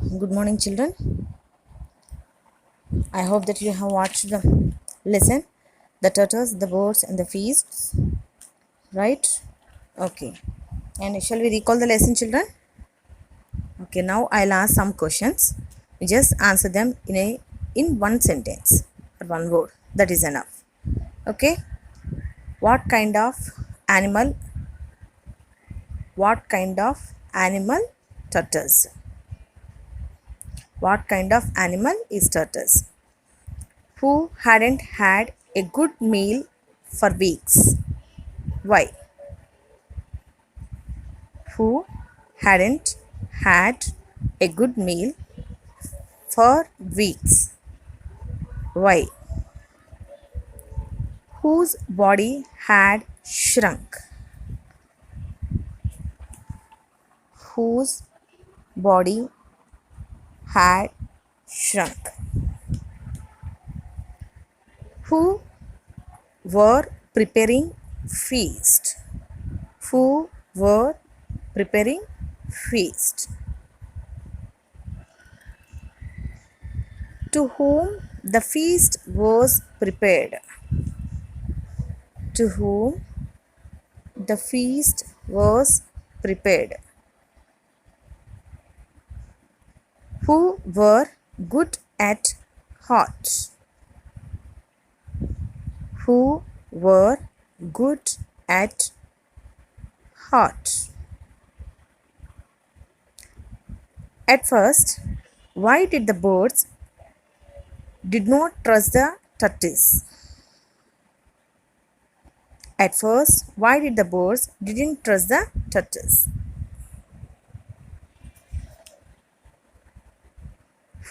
Good morning, children. I hope that you have watched the lesson, the turtles, the birds, and the feasts, right? Okay. And shall we recall the lesson, children? Okay. Now I'll ask some questions. You just answer them in one sentence or one word. That is enough. Okay. What kind of animal? What kind of animal? Turtles. What kind of animal is turtles? Who hadn't had a good meal for weeks? Why? Who hadn't had a good meal for weeks? Why? Whose body had shrunk? Whose body had shrunk? Who were preparing feast? Who were preparing feast? To whom the feast was prepared? To whom the feast was prepared? Who were good at heart? Who were good at heart? At first, why did the birds did not trust the tortoise? At first, why did the birds didn't trust the tortoise?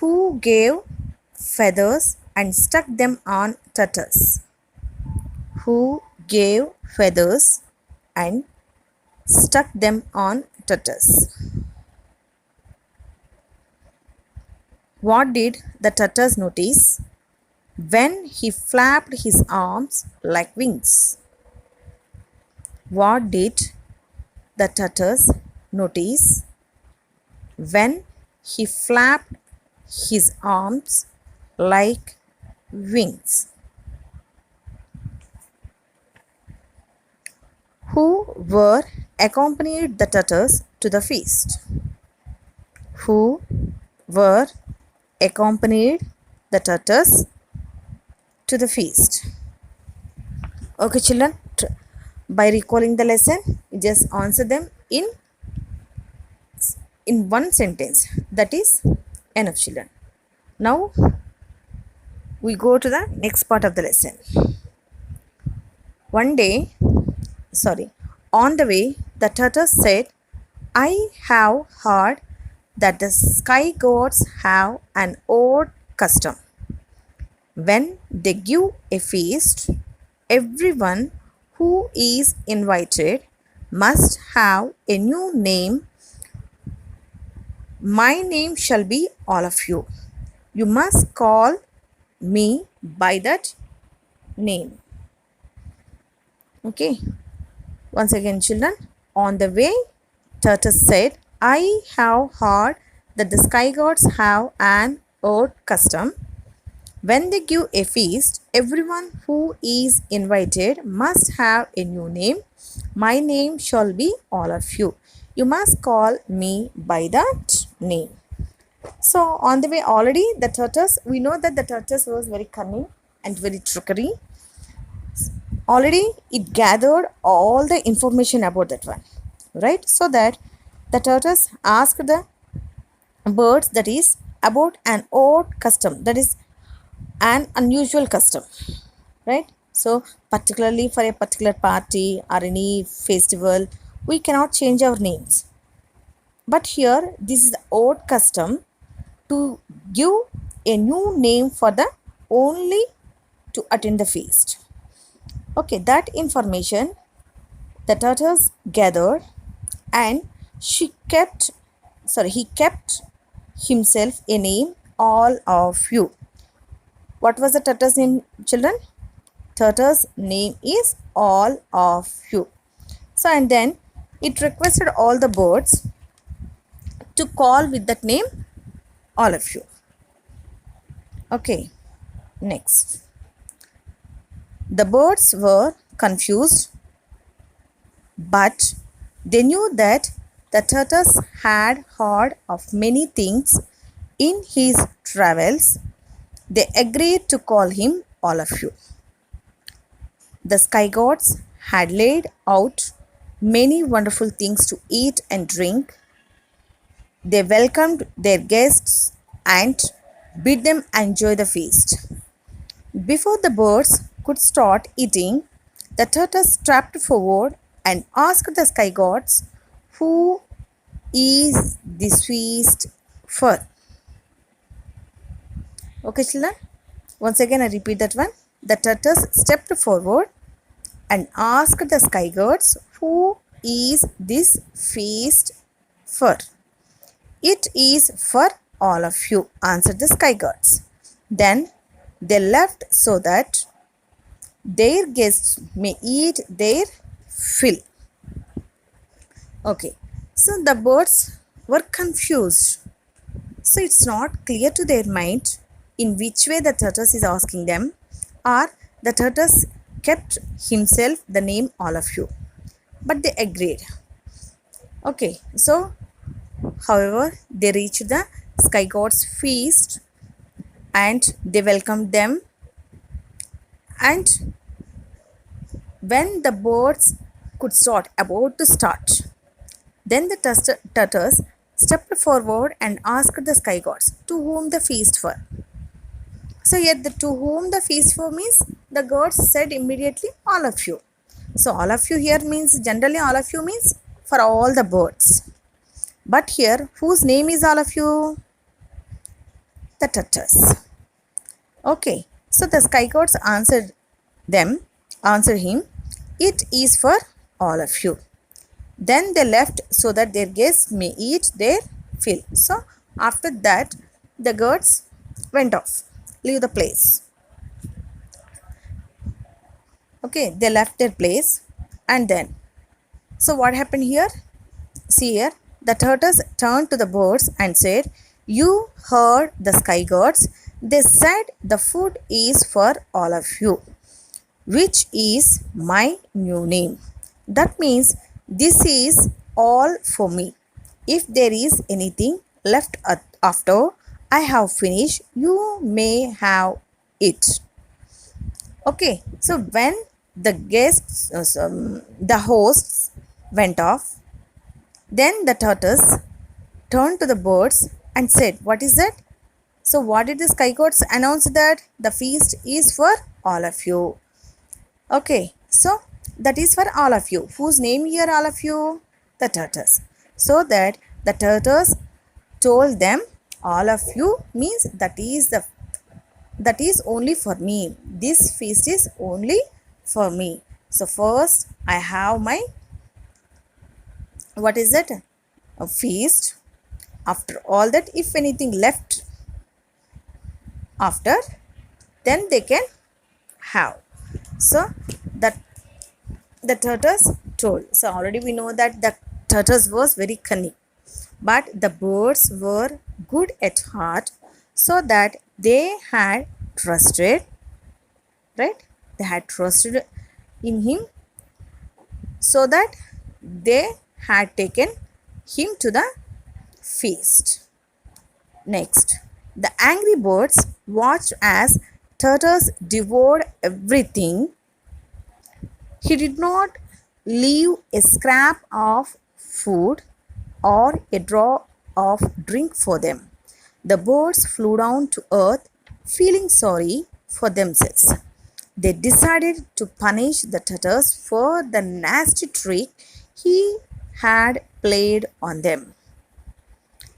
Who gave feathers and stuck them on tortoise? Who gave feathers and stuck them on tortoise? What did the tortoise notice when he flapped his arms like wings? What did the tortoise notice when he flapped his arms like wings? Who were accompanied the tortoise to the feast? Who were accompanied the tortoise to the feast? Okay, children, by recalling the lesson, just answer them in one sentence. That is enough, children. Now we go to the next part of the lesson. On the way, the tortoise said, I have heard that the sky gods have an odd custom. When they give a feast, everyone who is invited must have a new name. My name shall be all of you. You must call me by that name. Okay. Once again, children. On the way, tortoise said, I have heard that the sky gods have an odd custom. When they give a feast, everyone who is invited must have a new name. My name shall be all of you. You must call me by that name. So, on the way, already the tortoise, we know that the tortoise was very cunning and very trickery. Already it gathered all the information about that one, right? So that the tortoise asked the birds, that is about an odd custom, that is an unusual custom, right? So particularly for a particular party or any festival, we cannot change our names. But here, this is the odd custom to give a new name for the only to attend the feast. Okay, that information the tortoise gathered, and he kept himself a name, all of you. What was the tortoise name, children? Tortoise name is all of you. So, and then it requested all the birds to call with that name all of you. Okay, next. The birds were confused, but they knew that the tortoise had heard of many things in his travels. They agreed to call him all of you. The sky gods had laid out many wonderful things to eat and drink. They welcomed their guests and bid them enjoy the feast. Before the birds could start eating, the tortoise stepped forward and asked the sky gods, "Who is this feast for?" Okay, children. Once again, I repeat that one. The tortoise stepped forward and asked the sky gods, "Who is this feast for?" "It is for all of you," answered the sky gods. Then they left so that their guests may eat their fill. Okay, so the birds were confused. So it's not clear to their mind in which way the tortoise is asking them, or the tortoise kept himself the name all of you. But they agreed. Okay, so however, they reached the sky god's feast and they welcomed them. And when the birds could start, about to start, then the tortoise stepped forward and asked the sky gods, "To whom the feast for?" So here the "to whom the feast for" means the gods said immediately, "All of you." So all of you here means, generally all of you means for all the birds. But here, whose name is all of you? The tortoise. Okay, so the sky gods answered him, "It is for all of you." Then they left so that their guests may eat their fill. So after that, the gods went off, leave the place. Okay, they left their place, and then, so what happened here? See here, the tortoise turned to the birds and said, "You heard the sky gods. They said the food is for all of you, which is my new name. That means this is all for me. If there is anything left after I have finished, you may have it." Okay, so when the guests, the hosts went off, then the tortoise turned to the birds and said, "What is that?" So what did the sky gods announce? That the feast is for all of you. Okay, so that is for all of you. Whose name here all of you? The tortoise. So that the tortoise told them, "All of you" means that is only for me. This feast is only for me. So first I have my, what is it? A feast. After all that, if anything left after, then they can have. So that the tortoise told. So already we know that the tortoise was very cunning, but the birds were good at heart, so that they had trusted, right? They had trusted in him, so that they had taken him to the feast. Next, the angry birds watched as tortoise devoured everything. He did not leave a scrap of food or a drop of drink for them. The birds flew down to earth, feeling sorry for themselves. They decided to punish the tortoise for the nasty trick he had played on them.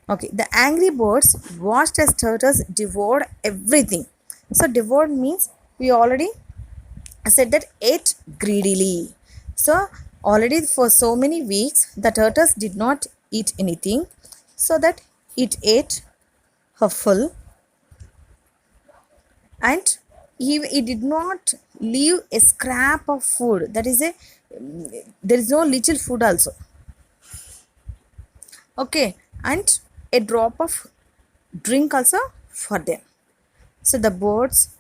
Okay, the angry birds watched as tortoise devoured everything. So devoured means, we already said that, ate greedily. So already for so many weeks the tortoise did not eat anything, so that it ate her full, and he did not leave a scrap of food. That is there is no little food also. Okay, and a drop of drink also for them. So the birds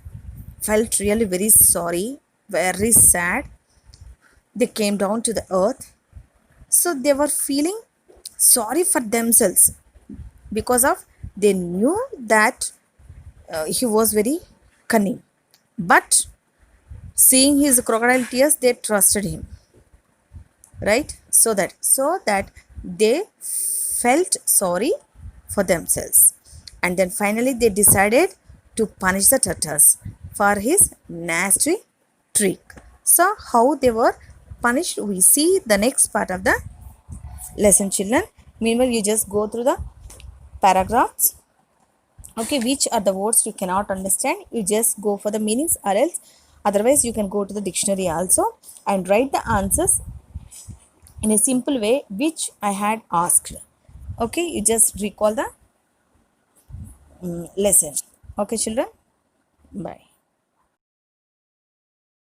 felt really very sorry, very sad. They came down to the earth. So they were feeling sorry for themselves because of they knew that he was very cunning. But seeing his crocodile tears, they trusted him, right? So that they felt sorry for themselves, and then finally they decided to punish the turtles for his nasty trick. So how they were punished, we see the next part of the lesson, children. Meanwhile, you just go through the paragraphs. Okay, which are the words you cannot understand, you just go for the meanings, or else otherwise you can go to the dictionary also and write the answers in a simple way which I had asked. Okay, you just recall the lesson. Okay, children, bye.